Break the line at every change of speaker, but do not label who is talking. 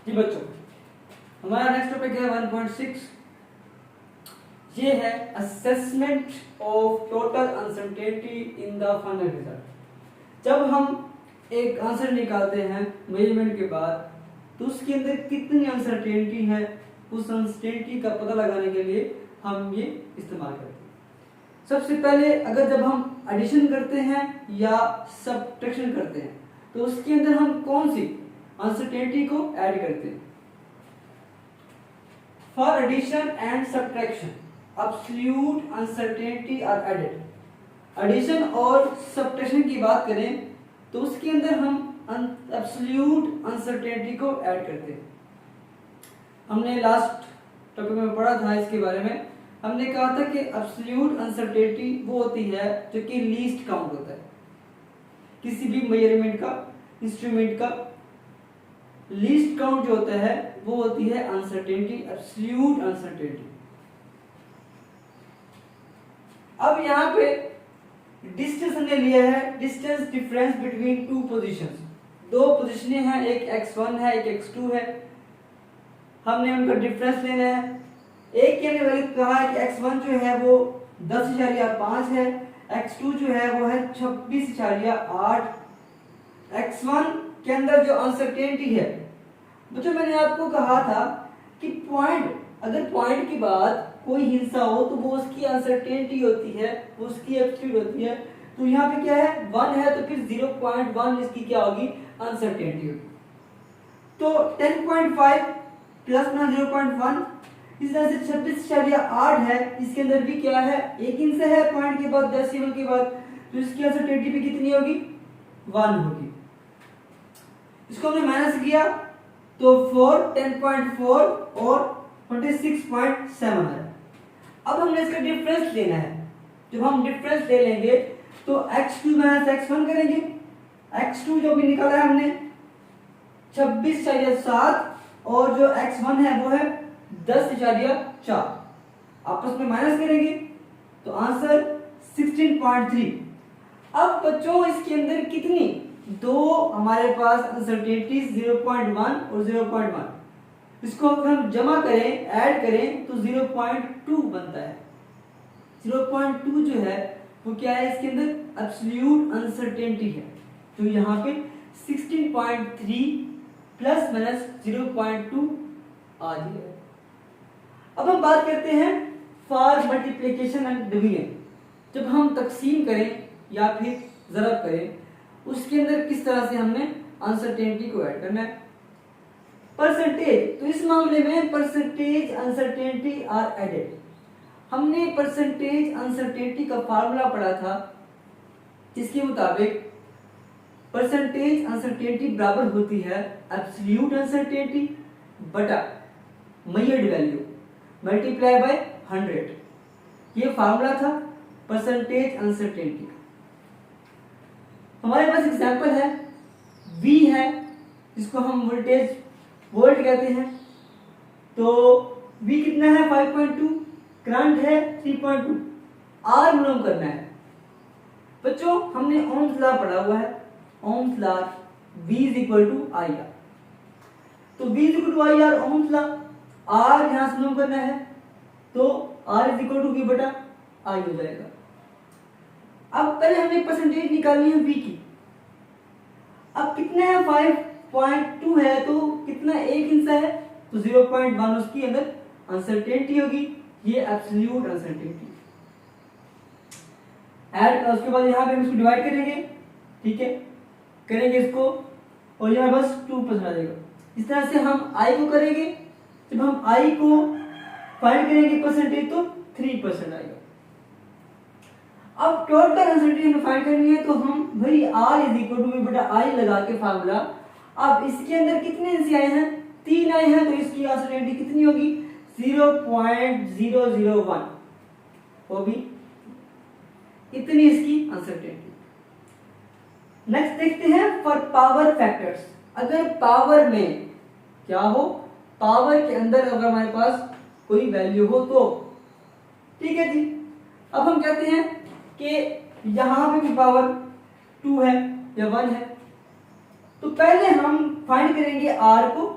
जी बच्चों, हमारा next topic है 1.6। ये है assessment of total uncertainty in the final result. जब हम एक आंसर निकालते हैं मेजरमेंट के बाद तो उसके अंदर कितनी अनसर्टेनिटी है, उस अनसर्टेनिटी का पता लगाने के लिए हम ये इस्तेमाल करते हैं। सबसे पहले अगर जब हम एडिशन करते हैं या सब्ट्रैक्शन करते हैं तो उसके अंदर हम कौन सी अनसर्टेनिटी को ऐड करते हैं। For addition and subtraction absolute uncertainty are added. Addition और सब्ट्रैक्शन की बात करें तो उसके अंदर हम एब्सोल्यूट अनसर्टेनिटी को ऐड करते हैं। हमने लास्ट टॉपिक में पढ़ा था इसके बारे में। हमने कहा था कि एब्सोल्यूट अनसर्टेनिटी वो होती है जो कि लीस्ट काउंट होता है। किसी भी मेजरमेंट का, इंस्ट्रूमेंट का लीस्ट काउंट जो होता है वो होती है अनसर्टेनिटी, एब्सोल्यूट अनसर्टेनिटी। अब यहाँ पे डिस्टेंस हमने लिया है, distance difference between two positions. दो पोजीशनें हैं, एक x1 है एक x2 है। हमने उनका डिफरेंस लेना है। एक के वैल्यू कहा है कि x1 जो है वो 10.5 है, x2 जो है वो है 26.8। x1 के अंदर जो अनसर्टेनिटी है बच्चों, मैंने आपको कहा था कि पॉइंट, अगर पॉइंट के बाद कोई हिस्सा हो तो वो उसकी अनसर्टेनिटी होती है, वो उसकी एब्सोल्यूट होती है। तो यहाँ पे क्या है, 1 है तो फिर 0.1 इसकी क्या होगी, अनसर्टेनिटी होगी। तो 10.5 प्लस ना 0.1 इस तरह से 26.8 है। इसके अंदर भी क्या है, एक हिस्सा है पॉइंट के बाद, डेसिमल के बाद, तो इसकी अनसर्टेनिटी भी कितनी होगी, 1 होगी। इसको हमने माइनस किया तो 4, 10.4 और 26.7 है। अब हमने इसका डिफरेंस लेना है। जब हम डिफरेंस ले लेंगे तो x2 माइनस x1 करेंगे। x2 जो भी निकाला है हमने 26.7 और जो x1 है वो है 10.4। आपस में माइनस करेंगे तो आंसर 16.3। अब बच्चों इसके अंदर कितनी, दो हमारे पास अनसर्टेनिटी 0.1 और 0.1, इसको अगर हम जमा करें, ऐड करें तो 0.2 बनता है। 0.2 जो है वो क्या है, इसके अंदर एब्सोल्यूट अनसर्टेनिटी है, जो यहाँ पे 16.3 प्लस माइनस 0.2 आ गया। अब हम बात करते हैं फॉर मल्टीप्लिकेशन एंड डिवीजन। जब हम तकसीम करें या फिर ज़रब करें उसके अंदर किस तरह से हमने अनसर्टेनिटी को ऐड करना है। परसेंटेज, तो इस मामले में परसेंटेज अनसर्टेनिटी आर एडेड। हमने परसेंटेज अनसर्टेनिटी का फार्मूला पढ़ा था, जिसके मुताबिक परसेंटेज अनसर्टेनिटी बराबर होती है एब्सोल्यूट अनसर्टेनिटी बटा मेजर्ड वैल्यू मल्टीप्लाई बाय 100। ये फार्मूला था परसेंटेज अनसर्टेनिटी का। हमारे पास एग्जांपल है, V है, जिसको हम वोल्टेज वोल्ट कहते हैं। तो V कितना है, 5.2, करंट है 3.2, R मालूम करना है। बच्चों हमने ओम्स लॉ पढ़ा हुआ है, ओम्स लॉ V = IR। तो V = IR Ohm's law, R यहां से मालूम करना है तो R = V बटा I हो जाएगा। अब पहले हमने परसेंटेज निकालनी है V की। अब कितना है, 5.2 है तो कितना, एक हिस्सा है तो 0.1 उसकी अंदर अनसर्टेनिटी होगी। ये एब्सोल्यूट अनसर्टेनिटी। ऐड, उसके बाद यहाँ पे हम इसको डिवाइड करेंगे, ठीक है, करेंगे इसको और यहाँ बस 2% आ जाएगा। इस तरह से हम I को करेंगे। जब हम I को फाइंड करेंगे परसेंटेज तो 3% आएगा। अब टोटल अनसर्टेनिटी हमें फाइंड करनी है तो हम भाई R = V बटा I लगा के फार्मूला। अब इसके अंदर कितने हिस्से आए हैं, 3 आए हैं, तो इसकी अनसर्टेनिटी कितनी होगी, 0.001 होगी, इतनी इसकी अनसर्टेनिटी। नेक्स्ट देखते हैं फॉर पावर फैक्टर्स। अगर पावर में क्या हो, पावर के अंदर अगर हमारे पास कोई वैल्यू हो तो ठीक है जी। अब हम कहते हैं कि यहां पे भी पावर 2 है या 1 है, तो पहले हम फाइंड करेंगे R को